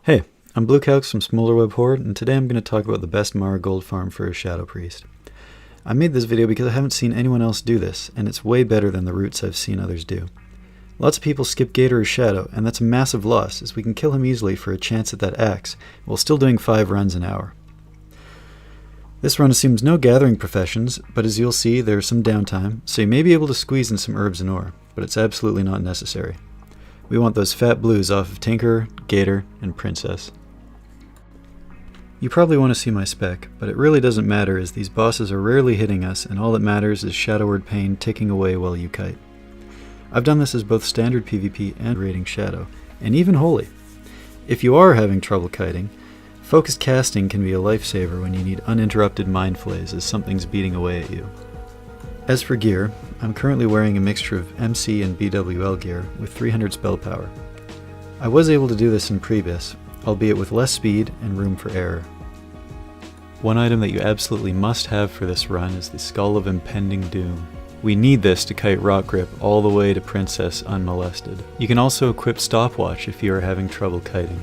Hey, I'm Blue Calx from Smolderweb Horde, and today I'm going to talk about the best Marigold farm for a Shadow Priest. I made this video because I haven't seen anyone else do this, and it's way better than the routes I've seen others do. Lots of people skip Gator or Shadow, and that's a massive loss, as we can kill him easily for a chance at that axe, while still doing 5 runs an hour. This run assumes no gathering professions, but as you'll see, there's some downtime, so you may be able to squeeze in some herbs and ore, but it's absolutely not necessary. We want those fat blues off of Tinkerer, Gator, and Princess. You probably want to see my spec, but it really doesn't matter as these bosses are rarely hitting us and all that matters is Shadowward Pain ticking away while you kite. I've done this as both standard PvP and raiding Shadow, and even Holy. If you are having trouble kiting, focused casting can be a lifesaver when you need uninterrupted mind flays as something's beating away at you. As for gear, I'm currently wearing a mixture of MC and BWL gear with 300 spell power. I was able to do this in previous, albeit with less speed and room for error. One item that you absolutely must have for this run is the Skull of Impending Doom. We need this to kite Rockgrip all the way to Princess unmolested. You can also equip Stopwatch if you are having trouble kiting.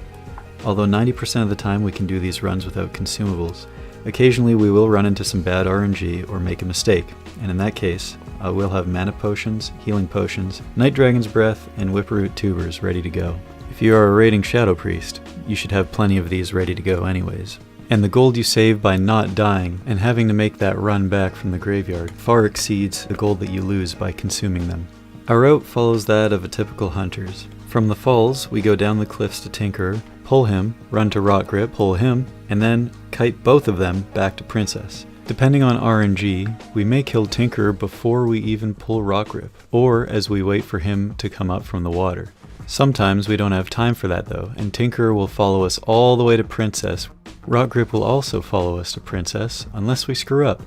Although 90% of the time we can do these runs without consumables, occasionally we will run into some bad RNG or make a mistake, and in that case, I will have mana potions, healing potions, Night Dragon's Breath, and Whiproot tubers ready to go. If you are a raiding Shadow Priest, you should have plenty of these ready to go anyways. And the gold you save by not dying and having to make that run back from the graveyard far exceeds the gold that you lose by consuming them. Our route follows that of a typical hunter's. From the falls, we go down the cliffs to Tinkerer, pull him, run to Rockgrip, pull him, and then kite both of them back to Princess. Depending on RNG, we may kill Tinkerer before we even pull Rockgrip, or as we wait for him to come up from the water. Sometimes we don't have time for that though, and Tinkerer will follow us all the way to Princess. Rockgrip will also follow us to Princess, unless we screw up,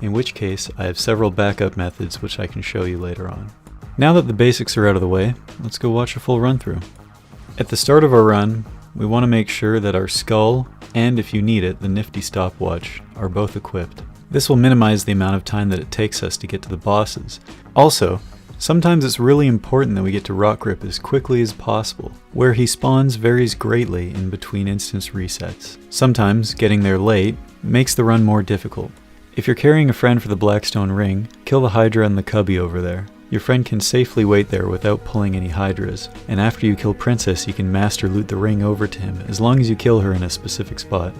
in which case I have several backup methods which I can show you later on. Now that the basics are out of the way, let's go watch a full run through. At the start of our run, we want to make sure that our skull, and if you need it, the nifty stopwatch, are both equipped. This will minimize the amount of time that it takes us to get to the bosses. Also, sometimes it's really important that we get to Rockgrip as quickly as possible. Where he spawns varies greatly in between instance resets. Sometimes getting there late makes the run more difficult. If you're carrying a friend for the Blackstone Ring, kill the Hydra and the Cubby over there. Your friend can safely wait there without pulling any Hydras, and after you kill Princess you can master loot the ring over to him as long as you kill her in a specific spot.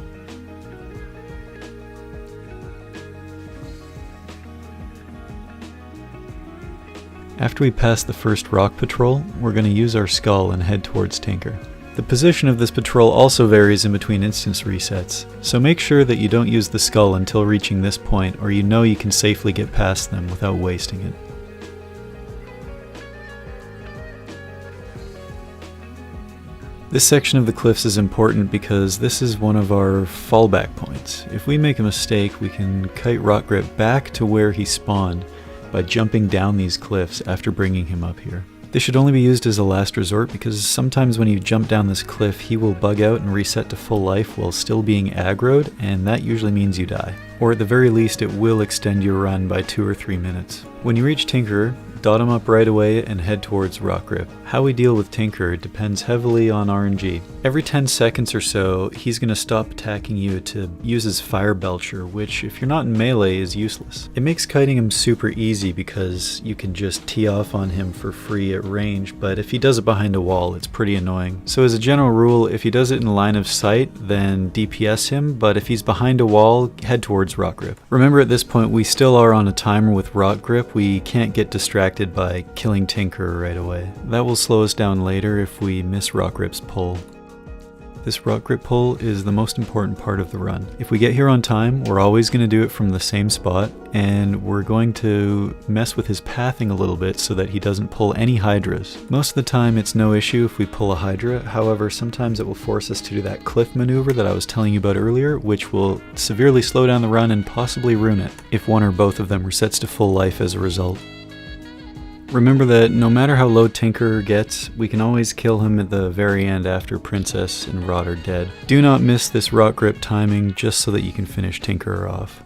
After we pass the first rock patrol, we're going to use our skull and head towards Tinker. The position of this patrol also varies in between instance resets, so make sure that you don't use the skull until reaching this point or you know you can safely get past them without wasting it. This section of the cliffs is important because this is one of our fallback points. If we make a mistake, we can kite Rockgrip back to where he spawned by jumping down these cliffs after bringing him up here. This should only be used as a last resort because sometimes when you jump down this cliff he will bug out and reset to full life while still being aggroed, and that usually means you die. Or at the very least it will extend your run by 2 or 3 minutes. When you reach Tinkerer, dot him up right away and head towards Rockgrip. How we deal with Tinkerer depends heavily on RNG. Every 10 seconds or so, he's going to stop attacking you to use his Fire Belcher, which if you're not in melee is useless. It makes kiting him super easy because you can just tee off on him for free at range, but if he does it behind a wall, it's pretty annoying. So as a general rule, if he does it in line of sight, then DPS him, but if he's behind a wall, head towards Rockgrip. Remember at this point, we still are on a timer with Rockgrip. We can't get distracted by killing Tinkerer right away. That will slow us down later if we miss Rockgrip's pull. This Rockgrip pull is the most important part of the run. If we get here on time, we're always going to do it from the same spot, and we're going to mess with his pathing a little bit so that he doesn't pull any Hydras. Most of the time it's no issue if we pull a Hydra, however sometimes it will force us to do that cliff maneuver that I was telling you about earlier, which will severely slow down the run and possibly ruin it if one or both of them resets to full life as a result. Remember that no matter how low Tinkerer gets, we can always kill him at the very end after Princess and Rod are dead. Do not miss this Rockgrip timing just so that you can finish Tinkerer off.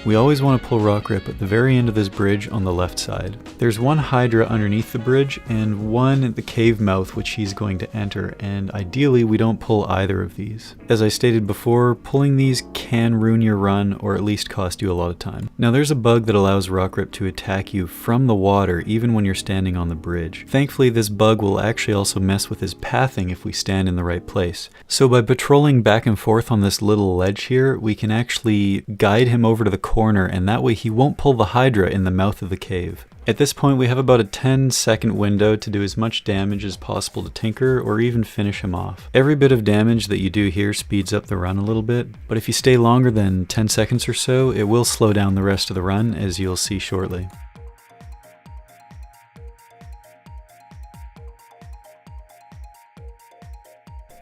We always want to pull Rockgrip at the very end of this bridge on the left side. There's one Hydra underneath the bridge and one at the cave mouth which he's going to enter, and ideally we don't pull either of these. As I stated before, pulling these can ruin your run or at least cost you a lot of time. Now there's a bug that allows Rockgrip to attack you from the water even when you're standing on the bridge. Thankfully this bug will actually also mess with his pathing if we stand in the right place. So by patrolling back and forth on this little ledge here, we can actually guide him over to the corner, and that way he won't pull the Hydra in the mouth of the cave. At this point we have about a 10-second window to do as much damage as possible to Tinker or even finish him off. Every bit of damage that you do here speeds up the run a little bit, but if you stay longer than 10 seconds or so, it will slow down the rest of the run, as you'll see shortly.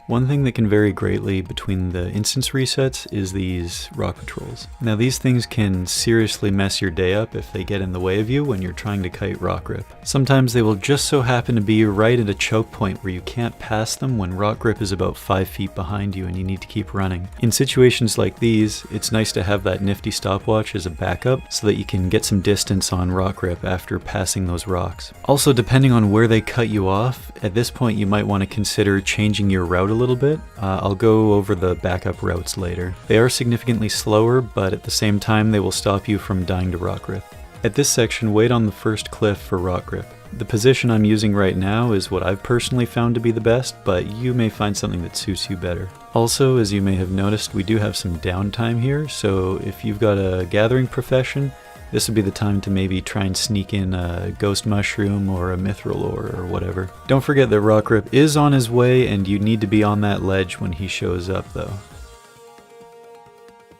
One thing that can vary greatly between the instance resets is these rock patrols. Now these things can seriously mess your day up if they get in the way of you when you're trying to kite Rockgrip. Sometimes they will just so happen to be right at a choke point where you can't pass them when Rockgrip is about 5 feet behind you and you need to keep running. In situations like these, it's nice to have that nifty stopwatch as a backup so that you can get some distance on Rockgrip after passing those rocks. Also, depending on where they cut you off, at this point you might want to consider changing your route a little bit. I'll go over the backup routes later. They are significantly slower, but at the same time they will stop you from dying to Rockgrip. At this section, wait on the first cliff for Rockgrip. The position I'm using right now is what I've personally found to be the best, but you may find something that suits you better. Also, as you may have noticed, we do have some downtime here, so if you've got a gathering profession, this would be the time to maybe try and sneak in a ghost mushroom or a mithril ore or whatever. Don't forget that Rockgrip is on his way and you need to be on that ledge when he shows up though.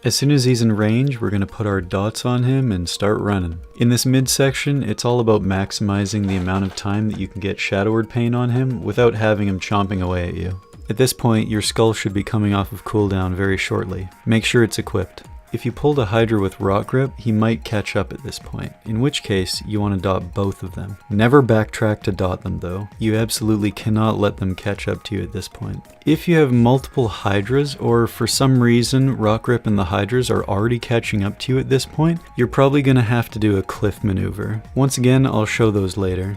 As soon as he's in range, we're going to put our dots on him and start running. In this midsection, it's all about maximizing the amount of time that you can get Shadow Word Pain on him without having him chomping away at you. At this point, your skull should be coming off of cooldown very shortly. Make sure it's equipped. If you pulled a Hydra with Rockgrip, he might catch up at this point, in which case you want to dot both of them. Never backtrack to dot them though. You absolutely cannot let them catch up to you at this point. If you have multiple Hydras, or for some reason Rockgrip and the Hydras are already catching up to you at this point, you're probably going to have to do a cliff maneuver. Once again, I'll show those later.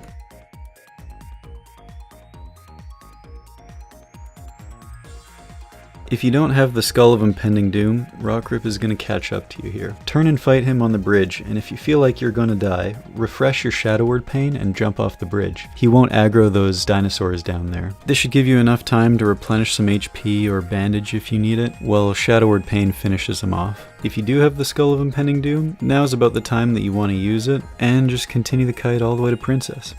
If you don't have the Skull of Impending Doom, Rockgrip is going to catch up to you here. Turn and fight him on the bridge, and if you feel like you're going to die, refresh your Shadow Word Pain and jump off the bridge. He won't aggro those dinosaurs down there. This should give you enough time to replenish some HP or bandage if you need it, while Shadow Word Pain finishes him off. If you do have the Skull of Impending Doom, now's about the time that you want to use it, and just continue the kite all the way to Princess.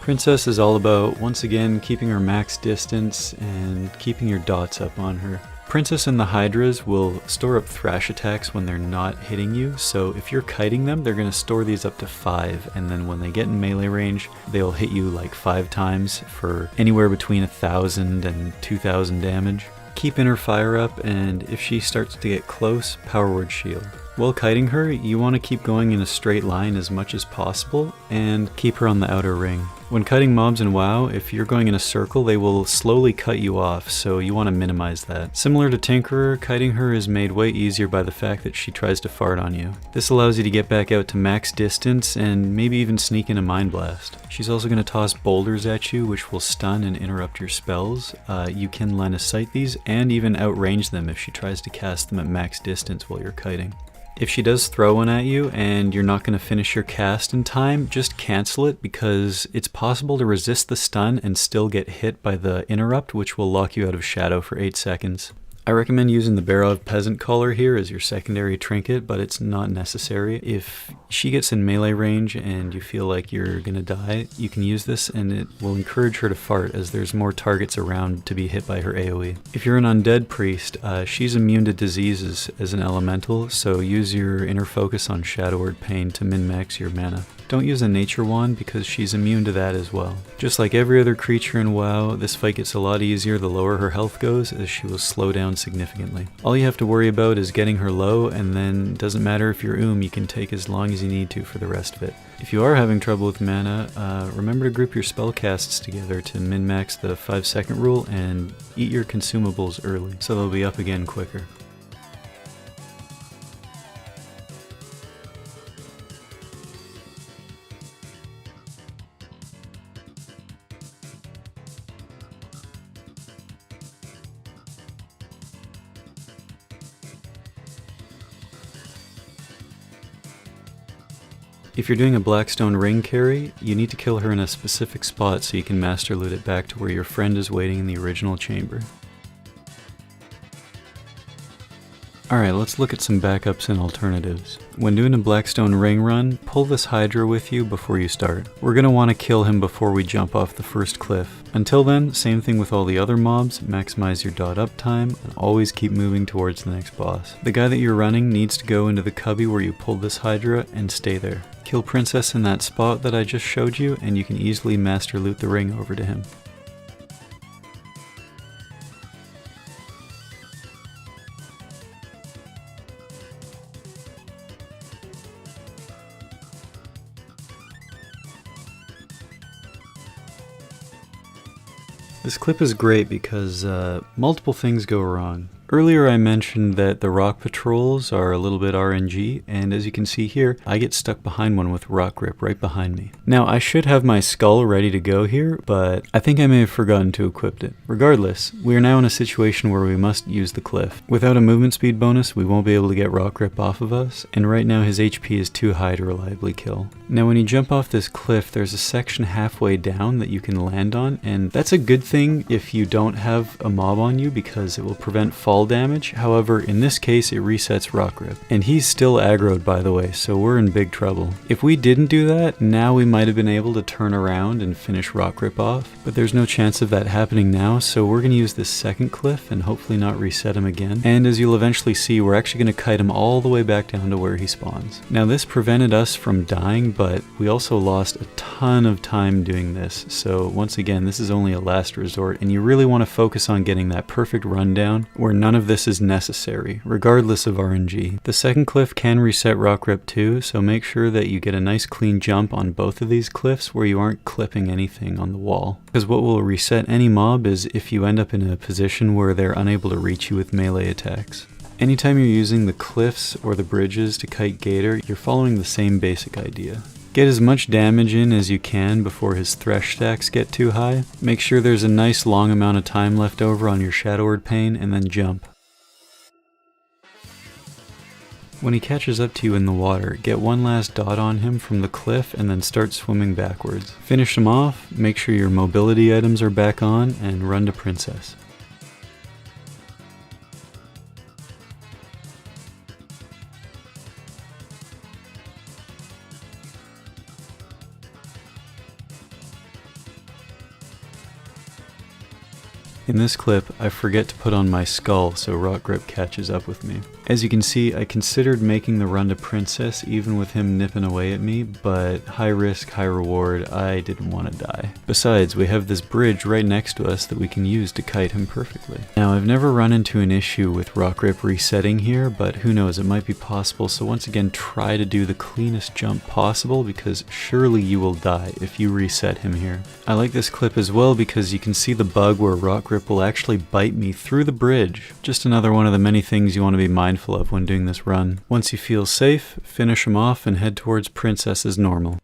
Princess is all about, once again, keeping her max distance and keeping your dots up on her. Princess and the Hydras will store up thrash attacks when they're not hitting you, so if you're kiting them, they're going to store these up to 5, and then when they get in melee range, they'll hit you like 5 times for anywhere between 1,000 and 2,000 damage. Keep inner fire up, and if she starts to get close, power word shield. While kiting her, you want to keep going in a straight line as much as possible, and keep her on the outer ring. When kiting mobs in WoW, if you're going in a circle, they will slowly cut you off, so you want to minimize that. Similar to Tinkerer, kiting her is made way easier by the fact that she tries to fart on you. This allows you to get back out to max distance, and maybe even sneak in a Mind Blast. She's also going to toss boulders at you, which will stun and interrupt your spells. You can line of sight these, and even outrange them if she tries to cast them at max distance while you're kiting. If she does throw one at you and you're not going to finish your cast in time, just cancel it, because it's possible to resist the stun and still get hit by the interrupt, which will lock you out of shadow for 8 seconds. I recommend using the Barov Peasant Collar here as your secondary trinket, but it's not necessary. If she gets in melee range and you feel like you're gonna die, you can use this and it will encourage her to fart, as there's more targets around to be hit by her AoE. If you're an undead priest, she's immune to diseases as an elemental, so use your inner focus on Shadow Word Pain to min-max your mana. don't use a nature wand because she's immune to that as well. Just like every other creature in WoW, this fight gets a lot easier the lower her health goes, as she will slow down significantly. All you have to worry about is getting her low, and then it doesn't matter if you're you can take as long as you need to for the rest of it. If you are having trouble with mana, remember to group your spell casts together to min-max the 5-second rule and eat your consumables early, so they'll be up again quicker. If you're doing a Blackstone ring carry, you need to kill her in a specific spot so you can master loot it back to where your friend is waiting in the original chamber. Alright, let's look at some backups and alternatives. When doing a Blackstone ring run, pull this Hydra with you before you start. We're going to want to kill him before we jump off the first cliff. Until then, same thing with all the other mobs, maximize your dot up time, and always keep moving towards the next boss. The guy that you're running needs to go into the cubby where you pulled this Hydra and stay there. Kill Princess in that spot that I just showed you, and you can easily master loot the ring over to him. This clip is great because multiple things go wrong. Earlier I mentioned that the rock patrols are a little bit RNG, and as you can see here, I get stuck behind one with Rockgrip right behind me. Now I should have my skull ready to go here, but I think I may have forgotten to equip it. Regardless, we are now in a situation where we must use the cliff. Without a movement speed bonus, we won't be able to get Rockgrip off of us, and right now his HP is too high to reliably kill. Now when you jump off this cliff, there's a section halfway down that you can land on, and that's a good thing if you don't have a mob on you because it will prevent fall damage. However, in this case it resets Rockgrip. And he's still aggroed, by the way, so we're in big trouble. If we didn't do that, now we might have been able to turn around and finish Rockgrip off, but there's no chance of that happening now, so we're going to use this second cliff and hopefully not reset him again. And as you'll eventually see, we're actually going to kite him all the way back down to where he spawns. Now this prevented us from dying, but we also lost a ton of time doing this, so once again this is only a last resort, and you really want to focus on getting that perfect rundown where none of this is necessary, regardless of RNG. The second cliff can reset Rockgrip too, so make sure that you get a nice clean jump on both of these cliffs where you aren't clipping anything on the wall. Because what will reset any mob is if you end up in a position where they're unable to reach you with melee attacks. Anytime you're using the cliffs or the bridges to kite Gator, you're following the same basic idea. Get as much damage in as you can before his thresh stacks get too high. Make sure there's a nice long amount of time left over on your Shadow Word Pane, and then jump. When he catches up to you in the water, get one last dot on him from the cliff and then start swimming backwards. Finish him off, make sure your mobility items are back on, and run to Princess. In this clip, I forget to put on my skull so Rockgrip catches up with me. As you can see, I considered making the run to Princess even with him nipping away at me, but high risk, high reward, I didn't want to die. Besides, we have this bridge right next to us that we can use to kite him perfectly. Now, I've never run into an issue with Rockgrip resetting here, but who knows, it might be possible, so once again try to do the cleanest jump possible because surely you will die if you reset him here. I like this clip as well because you can see the bug where Rockgrip will actually bite me through the bridge. Just another one of the many things you want to be mindful of when doing this run. Once you feel safe, finish him off and head towards Princess as normal.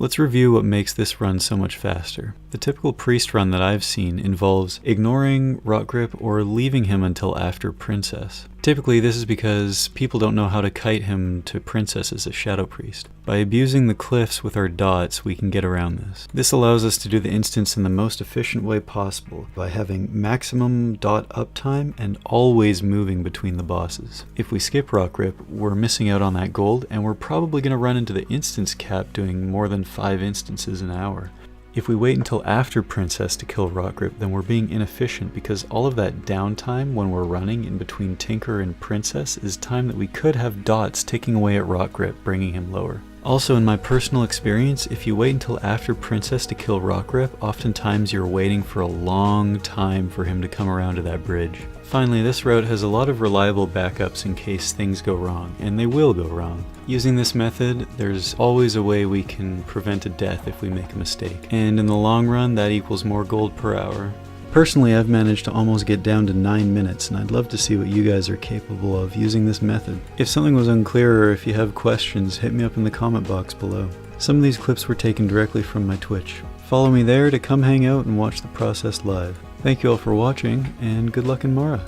Let's review what makes this run so much faster. The typical priest run that I've seen involves ignoring Rockgrip or leaving him until after Princess. Typically, this is because people don't know how to kite him to princesses as Shadow Priest. By abusing the cliffs with our dots, we can get around this. This allows us to do the instance in the most efficient way possible, by having maximum dot uptime and always moving between the bosses. If we skip Rockgrip, we're missing out on that gold, and we're probably going to run into the instance cap doing more than 5 instances an hour. If we wait until after Princess to kill Rockgrip, then we're being inefficient because all of that downtime when we're running in between Tinker and Princess is time that we could have dots ticking away at Rockgrip, bringing him lower. Also, in my personal experience, if you wait until after Princess to kill Rockgrip, oftentimes you're waiting for a long time for him to come around to that bridge. Finally, this route has a lot of reliable backups in case things go wrong, and they will go wrong. Using this method, there's always a way we can prevent a death if we make a mistake, and in the long run, that equals more gold per hour. Personally, I've managed to almost get down to 9 minutes, and I'd love to see what you guys are capable of using this method. If something was unclear or if you have questions, hit me up in the comment box below. Some of these clips were taken directly from my Twitch. Follow me there to come hang out and watch the process live. Thank you all for watching, and good luck in Mara.